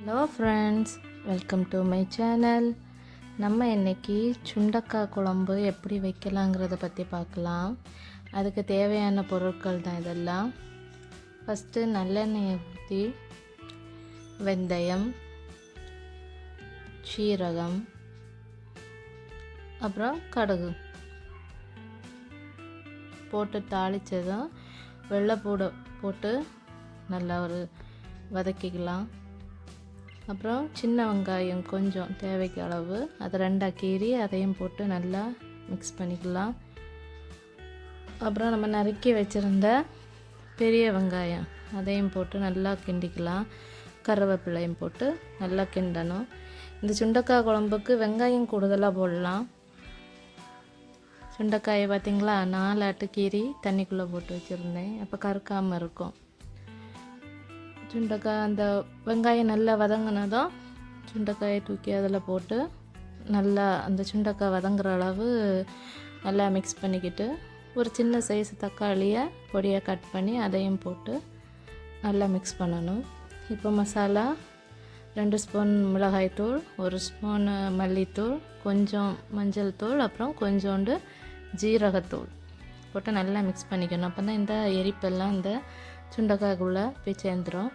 Hello friends, welcome to my channel. நம்ம இன்றைக்கி சுண்டக்காய் குழம்பு எப்படி வைக்கலாங்கிறத பற்றி பார்க்கலாம். அதுக்கு தேவையான பொருட்கள் தான் இதெல்லாம். ஃபஸ்ட்டு நல்லெண்ணெயை ஊற்றி வெந்தயம், சீரகம், அப்புறம் கடுகு போட்டு தாளித்ததும் வெள்ளைப்பூடை போட்டு நல்லா ஒரு வதக்கிக்கலாம். அப்புறம் சின்ன வெங்காயம் கொஞ்சம் தேவைக்கு அளவு அதை ரெண்டாக கீறி அதையும் போட்டு நல்லா மிக்ஸ் பண்ணிக்கலாம். அப்புறம் நம்ம நறுக்கி வச்சுருந்த பெரிய வெங்காயம் அதையும் போட்டு நல்லா கிண்டிக்கலாம். கருவேப்பிலையும் போட்டு நல்லா கிண்டணும். இந்த சுண்டைக்காய் குழம்புக்கு வெங்காயம் கூடுதலாக போடலாம். சுண்டைக்காயை பார்த்திங்களா, 4 ஆட்டு கீறி தண்ணிக்குள்ளே போட்டு வச்சுருந்தேன், அப்போ கருக்காமல் இருக்கும். சுண்டைக்காய் அந்த வெங்காயம் நல்லா வதங்கினதும் சுண்டைக்காயை தூக்கி அதில் போட்டு நல்லா அந்த சுண்டைக்காய் வதங்குற அளவு நல்லா மிக்ஸ் பண்ணிக்கிட்டு ஒரு சின்ன சைஸ் தக்காளியை பொடியாக கட் பண்ணி அதையும் போட்டு நல்லா மிக்ஸ் பண்ணணும். இப்போ மசாலா 2 ஸ்பூன் மிளகாய்த்தூள், 1 ஸ்பூன் மல்லித்தூள், கொஞ்சம் மஞ்சள் தூள், அப்புறம் கொஞ்சோண்டு ஜீரகத்தூள் போட்டு நல்லா மிக்ஸ் பண்ணிக்கணும். அப்போ தான் இந்த எரிப்பெல்லாம் இந்த சுண்டைக்காய்க்குள்ளே போய் சேர்ந்துடும்.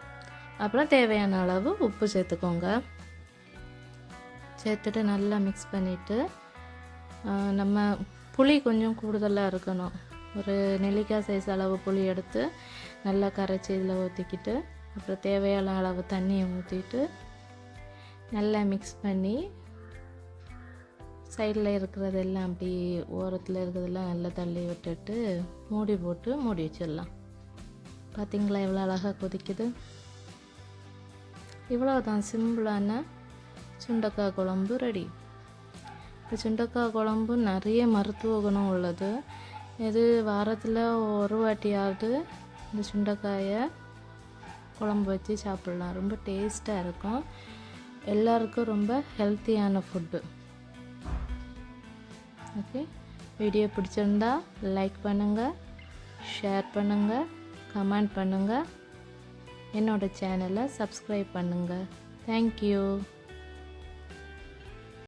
அப்புறம் தேவையான அளவு உப்பு சேர்த்துக்கோங்க. சேர்த்துட்டு நல்லா மிக்ஸ் பண்ணிவிட்டு நம்ம புளி கொஞ்சம் கூடுதலாக இருக்கணும். ஒரு நெல்லிக்காய் சைஸ் அளவு புளி எடுத்து நல்லா கரைச்சி இதில் ஊற்றிக்கிட்டு அப்புறம் தேவையான அளவு தண்ணியை ஊற்றிட்டு நல்லா மிக்ஸ் பண்ணி சைடில் இருக்கிறதெல்லாம் அப்படி ஓரத்தில் இருக்கிறதெல்லாம் நல்லா தள்ளி விட்டுட்டு மூடி போட்டு மூடி வச்சிடலாம். பார்த்திங்களா எவ்வளோ அழகாக கொதிக்குது. இவ்வளோ தான் சிம்பிளான சுண்டைக்காய் குழம்பு ரெடி. இந்த சுண்டைக்காய் குழம்பு நிறைய மருத்துவ குணம் உள்ளது. இது வாரத்தில் ஒரு வாட்டியாவது இந்த சுண்டைக்காயை குழம்பு வச்சு சாப்பிட்லாம். ரொம்ப டேஸ்ட்டாக இருக்கும். எல்லாருக்கும் ரொம்ப ஹெல்த்தியான ஃபுட்டு. ஓகே, வீடியோ பிடிச்சிருந்தா லைக் பண்ணுங்கள், ஷேர் பண்ணுங்கள், கமெண்ட் பண்ணுங்கள், என்னோடய சேனலை சப்ஸ்கிரைப் பண்ணுங்கள். தேங்க்யூ.